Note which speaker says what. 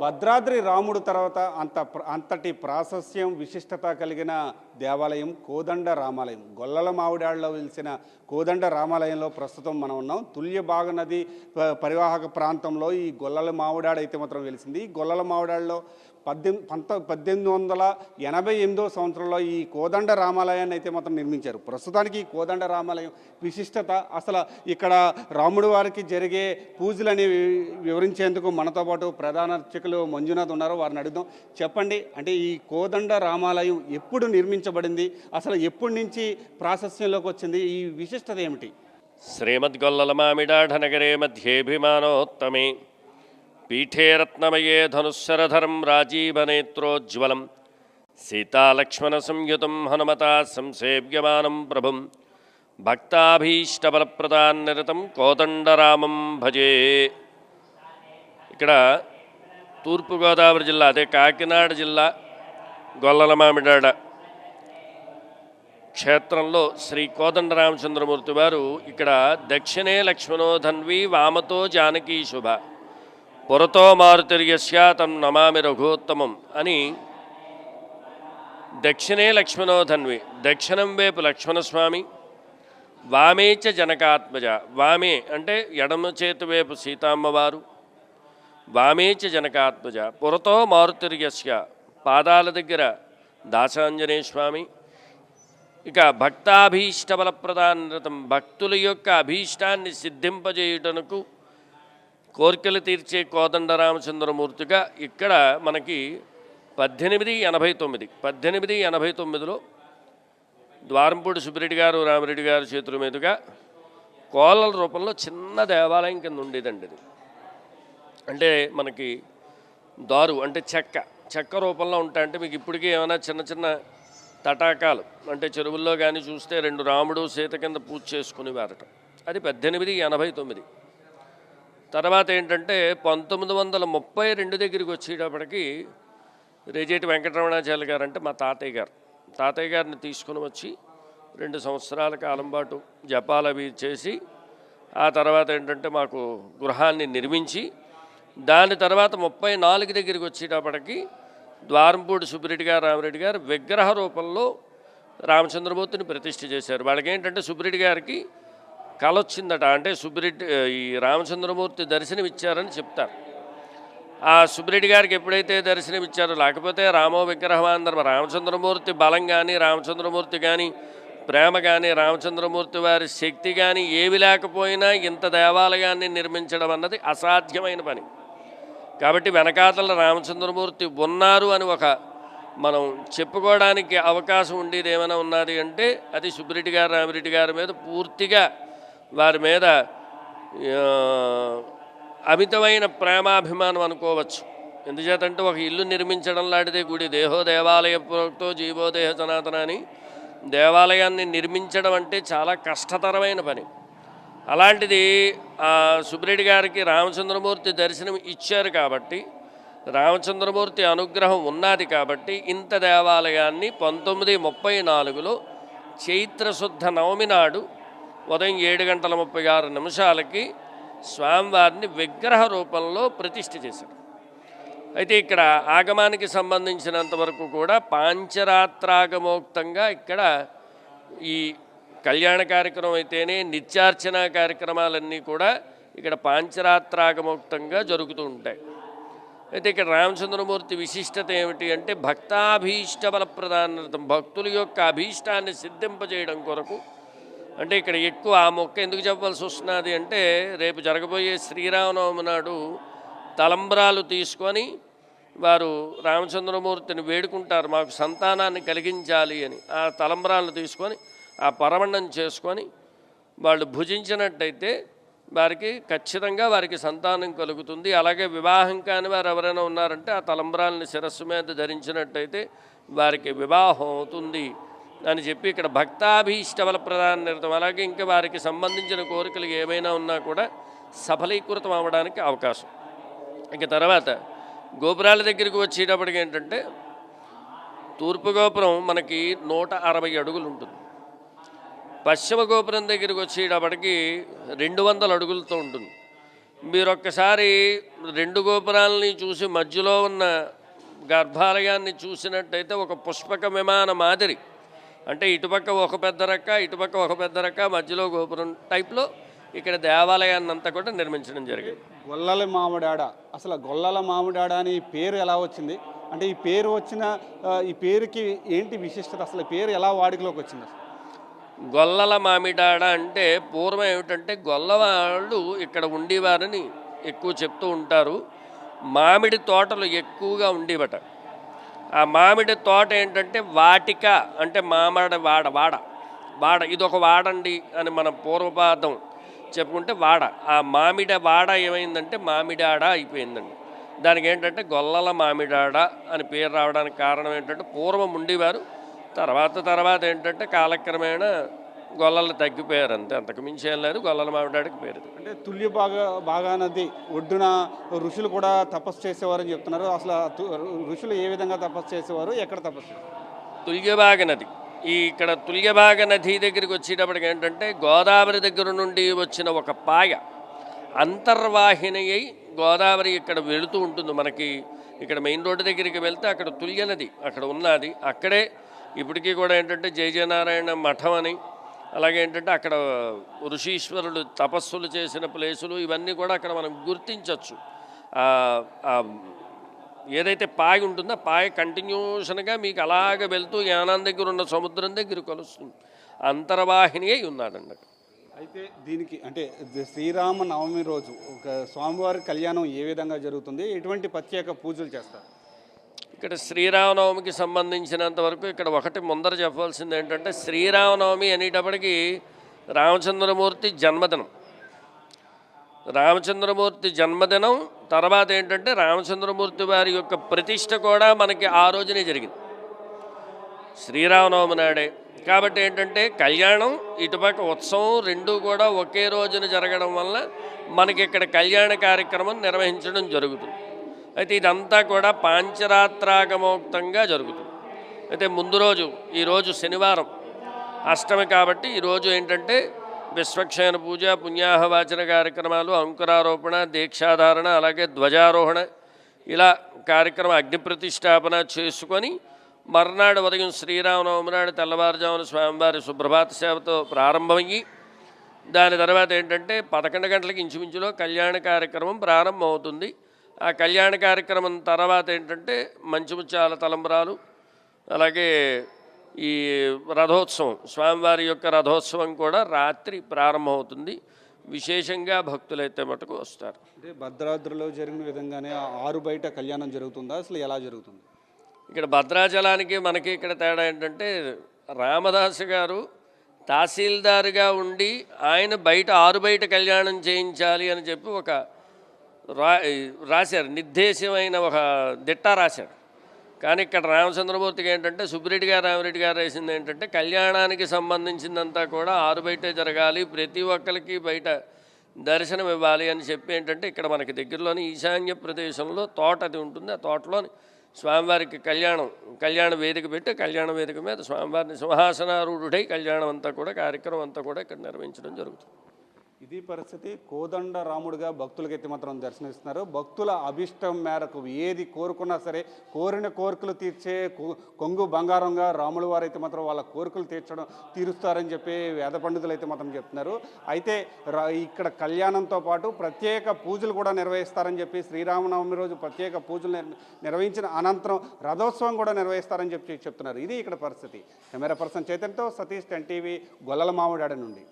Speaker 1: భద్రాద్రి రాముడు తర్వాత అంతటి ప్రాశస్యం విశిష్టత కలిగిన దేవాలయం కోదండ రామాలయం. గొల్లల మామిడాళ్ళలో వెలిసిన కోదండ రామాలయంలో ప్రస్తుతం మనం ఉన్నాం. తుల్యభాగ నది పరివాహక ప్రాంతంలో ఈ గొల్లల మామిడాడ అయితే మాత్రం వెలిసింది. ఈ గొల్లల మామిడాళ్ళలో 1888 సంవత్సరంలో ఈ కోదండ రామాలయాన్ని అయితే మాత్రం నిర్మించారు. ప్రస్తుతానికి ఈ కోదండ రామాలయం విశిష్టత, అసలు ఇక్కడ రాముడి వారికి జరిగే పూజలని వివరించేందుకు మనతో పాటు ప్రధాన అర్చకులు మంజునాథ్ ఉన్నారు. వారిని అడుగుదాం. చెప్పండి, అంటే ఈ కోదండ రామాలయం ఎప్పుడు నిర్మించబడింది, అసలు ఎప్పటి నుంచి ప్రాశస్యంలోకి వచ్చింది, ఈ విశిష్టత ఏమిటి?
Speaker 2: శ్రీమద్గొల్లల మామిడాఢ నగరే మధ్యేభిమానోత్తమే పీఠే రత్నమయే ధనుస్సరధరం రాజీవనేత్రోజ్వలం సీతాలక్ష్మణ సంయుతం హనుమతా సంసేవ్యమానం ప్రభుం భక్తాభీష్టబలప్రదాన్నిరతం కోదండరామం భజే. ఇక్కడ తూర్పుగోదావరి జిల్లా, అదే కాకినాడ జిల్లా గొల్లల మామిడాడ క్షేత్రంలో శ్రీ కోదండ రామచంద్రమూర్తి వారు ఇక్కడ దక్షిణే లక్ష్మణో ధన్వి వామతో జానకీ శుభ పురతో మారుతిర్యస్యా తం నమామి రఘుత్తమం అని దక్షిణే లక్ష్మణో ధన్వి, దక్షిణం వైపు లక్ష్మణస్వామి, వామేచ జనకాత్మజ, వామే అంటే ఎడమ చేతి వైపు సీతామ్మవారు, వామేచ జనకాత్మజ పురతో మారుతిర్యస్య పాదాల దగ్గర దాసాంజనేయ స్వామి. ఇక భక్తాభీష్టబలప్రదాన్నిరతం, భక్తుల యొక్క అభీష్టాన్ని సిద్ధింపజేయుటకు కోరికలు తీర్చే కోదండ రామచంద్రమూర్తిగా ఇక్కడ మనకి 1889లో ద్వారంపూడి సుబ్బిరెడ్డి గారు రామిరెడ్డి గారి చేతుల మీదుగా కోలల రూపంలో చిన్న దేవాలయం కింద ఉండేదండి. ఇది అంటే మనకి దారు అంటే చెక్క రూపంలో ఉంటాయంటే మీకు ఇప్పటికీ ఏమైనా చిన్న చిన్న తటాకాలు అంటే చెరువుల్లో కానీ చూస్తే 2 రాముడు సీత కింద పూజ చేసుకునేవారట. అది 1889. తర్వాత ఏంటంటే 1932 దగ్గరికి వచ్చేటప్పటికి రేజేటి వెంకటరమణాచార్య గారు అంటే మా తాతయ్య గారిని తీసుకుని వచ్చి 2 సంవత్సరాల కాలం పాటు జపాలు అవి చేసి ఆ తర్వాత ఏంటంటే మాకు గృహాన్ని నిర్మించి దాని తర్వాత 34 దగ్గరికి వచ్చేటప్పటికి ద్వారంపూడి సుబ్బిరెడ్డి గారు రామిరెడ్డి గారు విగ్రహ రూపంలో రామచంద్రమూర్తిని ప్రతిష్ఠ చేశారు. వాళ్ళకి ఏంటంటే సుబ్బిరెడ్డి గారికి కళ వచ్చిందట, అంటే సుబ్బిరెడ్డి ఈ రామచంద్రమూర్తి దర్శనం ఇచ్చారని చెప్తారు. ఆ సుబ్బిరెడ్డి గారికి ఎప్పుడైతే దర్శనం ఇచ్చారో, లేకపోతే రామో విగ్రహమాంధ్రం రామచంద్రమూర్తి బలం కానీ రామచంద్రమూర్తి కానీ ప్రేమ కానీ రామచంద్రమూర్తి వారి శక్తి కానీ ఏవి లేకపోయినా ఇంత దేవాలయాన్ని నిర్మించడం అన్నది అసాధ్యమైన పని. కాబట్టి వెనకాతల రామచంద్రమూర్తి ఉన్నారు అని మనం చెప్పుకోవడానికి అవకాశం ఉండేది ఏమైనా ఉన్నది అంటే అది సుబ్బిరెడ్డి గారు రామిరెడ్డి గారి మీద పూర్తిగా వారి మీద అమితమైన ప్రేమాభిమానం అనుకోవచ్చు. ఎందుచేతంటే ఒక ఇల్లు నిర్మించడం లాంటిదే గుడి. దేహో దేవాలయ ప్రోక్తో జీవోదేహ సనాతన అని దేవాలయాన్ని నిర్మించడం అంటే చాలా కష్టతరమైన పని. అలాంటిది సుబ్బిరెడ్డి గారికి రామచంద్రమూర్తి దర్శనం ఇచ్చారు కాబట్టి, రామచంద్రమూర్తి అనుగ్రహం ఉన్నది కాబట్టి ఇంత దేవాలయాన్ని 1934లో చైత్రశుద్ధ నవమి నాడు ఉదయం 7:36 స్వామివారిని విగ్రహ రూపంలో ప్రతిష్ఠ చేశారు. అయితే ఇక్కడ ఆగమానికి సంబంధించినంతవరకు కూడా పాంచరాత్రాగమోక్తంగా ఇక్కడ ఈ కళ్యాణ కార్యక్రమం అయితేనే నిత్యార్చన కార్యక్రమాలన్నీ కూడా ఇక్కడ పాంచరాత్రాగమోక్తంగా జరుగుతూ ఉంటాయి. అయితే ఇక్కడ రామచంద్రమూర్తి విశిష్టత ఏమిటి అంటే భక్తాభీష్ట బలప్రదానం, భక్తుల యొక్క అభీష్టాన్ని సిద్ధింపజేయడం కొరకు. అంటే ఇక్కడ ఎక్కువ ఆ మొక్క ఎందుకు చెప్పవలసి వస్తున్నది అంటే రేపు జరగబోయే శ్రీరామనవమి నాడు తలంబ్రాలు తీసుకొని వారు రామచంద్రమూర్తిని వేడుకుంటారు, మాకు సంతానాన్ని కలిగించాలి అని. ఆ తలంబ్రాలను తీసుకొని ఆ పరమణం చేసుకొని వాళ్ళు భుజించినట్టయితే వారికి ఖచ్చితంగా వారికి సంతానం కలుగుతుంది. అలాగే వివాహం కాని వారు ఎవరైనా ఉన్నారంటే ఆ తలంబ్రాలని శిరస్సు మీద ధరించినట్టయితే వారికి వివాహం అవుతుంది అని చెప్పి ఇక్కడ భక్తాభీష్టబల ప్రధానితం. అలాగే ఇంకా వారికి సంబంధించిన కోరికలు ఏమైనా ఉన్నా కూడా సఫలీకృతం అవ్వడానికి అవకాశం. ఇక తర్వాత గోపురాల దగ్గరికి వచ్చేటప్పటికి ఏంటంటే తూర్పు గోపురం మనకి 160 అడుగులు ఉంటుంది. పశ్చిమ గోపురం దగ్గరికి వచ్చేటప్పటికి 200 అడుగులతో ఉంటుంది. మీరొక్కసారి రెండు గోపురాలని చూసి మధ్యలో ఉన్న గర్భాలయాన్ని చూసినట్టయితే ఒక పుష్పక విమాన మాదిరి, అంటే ఇటుపక్క ఒక పెద్ద రక్క, ఇటుపక్క ఒక పెద్ద రక్క, మధ్యలో గోపురం టైప్లో ఇక్కడ దేవాలయాన్ని అంతా కూడా నిర్మించడం జరిగింది.
Speaker 1: గొల్లల మామిడాడ, అసలు గొల్లల మామిడాడ అని పేరు ఎలా వచ్చింది? అంటే ఈ పేరు వచ్చిన ఈ పేరుకి ఏంటి విశిష్టత? అసలు ఈ పేరు ఎలా వాడుకలోకి వచ్చింది?
Speaker 2: గొల్లల మామిడాడ అంటే పూర్వం ఏమిటంటే గొల్లవాళ్ళు ఇక్కడ ఉండేవారని ఎక్కువ చెప్తూ ఉంటారు. మామిడి తోటలు ఎక్కువగా ఉండేవట. ఆ మామిడి తోట ఏంటంటే వాటిక, అంటే మామిడి వాడ, వాడ ఇదొక వాడండి అని మన పూర్వపాదం చెప్పుకుంటే వాడ. ఆ మామిడి వాడ ఏమైందంటే మామిడాడ అయిపోయిందండి. దానికి ఏంటంటే గొల్లల మామిడాడ అని పేరు రావడానికి కారణం ఏంటంటే పూర్వం ఉండేవారు, తర్వాత ఏంటంటే కాలక్రమేణా గొల్లలు తగ్గిపోయారు, అంతే, అంతకు మించి ఏం లేదు. గొల్లల మామిడాడికి పేరు.
Speaker 1: అంటే బాగా నది ఒడ్డున ఋషులు కూడా తపస్సు చేసేవారని చెప్తున్నారు. అసలు ఋషులు ఏ విధంగా తపస్సు చేసేవారు, ఎక్కడ తపస్సు చేసేవారు?
Speaker 2: తుల్యభాగ నది. ఇక్కడ తుల్యభాగ నది దగ్గరికి వచ్చేటప్పటికి ఏంటంటే గోదావరి దగ్గర నుండి వచ్చిన ఒక పాయ అంతర్వాహిని అయి గోదావరి ఇక్కడ వెళుతూ ఉంటుంది. మనకి ఇక్కడ మెయిన్ రోడ్డు దగ్గరికి వెళ్తే అక్కడ తుల్య నది అక్కడ ఉన్నది. అక్కడే ఇప్పటికీ కూడా ఏంటంటే జయజయనారాయణ మఠం అని, అలాగే ఏంటంటే అక్కడ ఋషీశ్వరులు తపస్సులు చేసిన ప్లేసులు ఇవన్నీ కూడా అక్కడ మనం గుర్తించవచ్చు. ఏదైతే పాయ ఉంటుందో పాయ కంటిన్యూషన్గా మీకు అలాగ వెళ్తూ యానం దగ్గర ఉన్న సముద్రం దగ్గర కలుస్తుంది. అంతర్వాహిని అయి ఉన్నాడండి.
Speaker 1: అయితే దీనికి అంటే శ్రీరామ నవమి రోజు ఒక స్వామివారి కళ్యాణం ఏ విధంగా జరుగుతుంది, ఎటువంటి ప్రత్యేక పూజలు చేస్తారు?
Speaker 2: ఇక్కడ శ్రీరామనవమికి సంబంధించినంత వరకు ఇక్కడ ఒకటి ముందర చెప్పవలసింది ఏంటంటే శ్రీరామనవమి అనేటప్పటికీ రామచంద్రమూర్తి జన్మదినం. రామచంద్రమూర్తి జన్మదినం తర్వాత ఏంటంటే రామచంద్రమూర్తి వారి యొక్క ప్రతిష్ట కూడా మనకి ఆ రోజునే జరిగింది, శ్రీరామనవమి నాడే. కాబట్టి ఏంటంటే కళ్యాణం ఇటుపక్క ఉత్సవం రెండూ కూడా ఒకే రోజున జరగడం వల్ల మనకి ఇక్కడ కళ్యాణ కార్యక్రమం నిర్వహించడం జరుగుతుంది. అయితే ఇదంతా కూడా పాంచరాత్రాగమోక్తంగా జరుగుతుంది. అయితే ముందు రోజు, ఈరోజు శనివారం అష్టమి కాబట్టి ఈరోజు ఏంటంటే విశ్వక్షేణ పూజ, పుణ్యాహవాచన కార్యక్రమాలు, అంకురారోపణ, దీక్షాధారణ, అలాగే ధ్వజారోహణ, ఇలా కార్యక్రమం అగ్నిప్రతిష్టాపన చేసుకొని మర్నాడు ఉదయం శ్రీరామనవమి నాడు తెల్లవారుజామున స్వామివారి సుప్రభాత సేవతో ప్రారంభమయ్యి దాని తర్వాత ఏంటంటే 11 గంటలకు ఇంచుమించులో కళ్యాణ కార్యక్రమం ప్రారంభమవుతుంది. ఆ కళ్యాణ కార్యక్రమం తర్వాత ఏంటంటే మంచిముత్యాల తలంబ్రాలు, అలాగే ఈ రథోత్సవం, స్వామివారి యొక్క రథోత్సవం కూడా రాత్రి ప్రారంభమవుతుంది. విశేషంగా భక్తులైతే మటుకు వస్తారు.
Speaker 1: అంటే భద్రాద్రిలో జరిగిన విధంగానే ఆరు బయట కళ్యాణం జరుగుతుందా, అసలు ఎలా జరుగుతుంది?
Speaker 2: ఇక్కడ భద్రాచలానికి మనకి ఇక్కడ తేడా ఏంటంటే రామదాసు గారు తహసీల్దారుగా ఉండి ఆయన బయట ఆరు బయట కళ్యాణం చేయించాలి అని చెప్పి ఒక రాశారు, నిర్దేశమైన ఒక దిట్ట రాశాడు. కానీ ఇక్కడ రామచంద్రమూర్తికి ఏంటంటే సుబ్బిరెడ్డి గారు, రామిరెడ్డి గారు వేసింది ఏంటంటే కళ్యాణానికి సంబంధించిందంతా కూడా ఆరు బయటే జరగాలి, ప్రతి ఒక్కరికి బయట దర్శనం ఇవ్వాలి అని చెప్పి ఏంటంటే ఇక్కడ మనకి దగ్గరలోని ఈశాన్య ప్రదేశంలో తోట అది ఉంటుంది. ఆ తోటలోని స్వామివారికి కళ్యాణ వేదిక పెట్టి కళ్యాణ వేదిక మీద స్వామివారిని సింహాసనారూఢుడై కళ్యాణం అంతా కూడా కార్యక్రమం అంతా కూడా ఇక్కడ నిర్వహించడం జరుగుతుంది.
Speaker 1: ఇది పరిస్థితి. కోదండ రాముడిగా భక్తులకైతే మాత్రం దర్శనమిస్తున్నారు. భక్తుల అభిష్టం మేరకు ఏది కోరుకున్నా సరే కోరిన కోరికలు తీర్చే కొంగు బంగారంగా రాముల వారు అయితే మాత్రం వాళ్ళ కోరికలు తీరుస్తారని చెప్పి వేద పండితులు అయితే మాత్రం చెప్తున్నారు. అయితే ఇక్కడ కళ్యాణంతో పాటు ప్రత్యేక పూజలు కూడా నిర్వహిస్తారని చెప్పి శ్రీరామనవమి రోజు ప్రత్యేక పూజలు నిర్వహించిన అనంతరం రథోత్సవం కూడా నిర్వహిస్తారని చెప్పి చెప్తున్నారు. ఇది ఇక్కడ పరిస్థితి. కెమెరా పర్సన్ చైతన్యతో సతీష్, 10 టీవీ, గొల్లల మామిడాడ నుండి.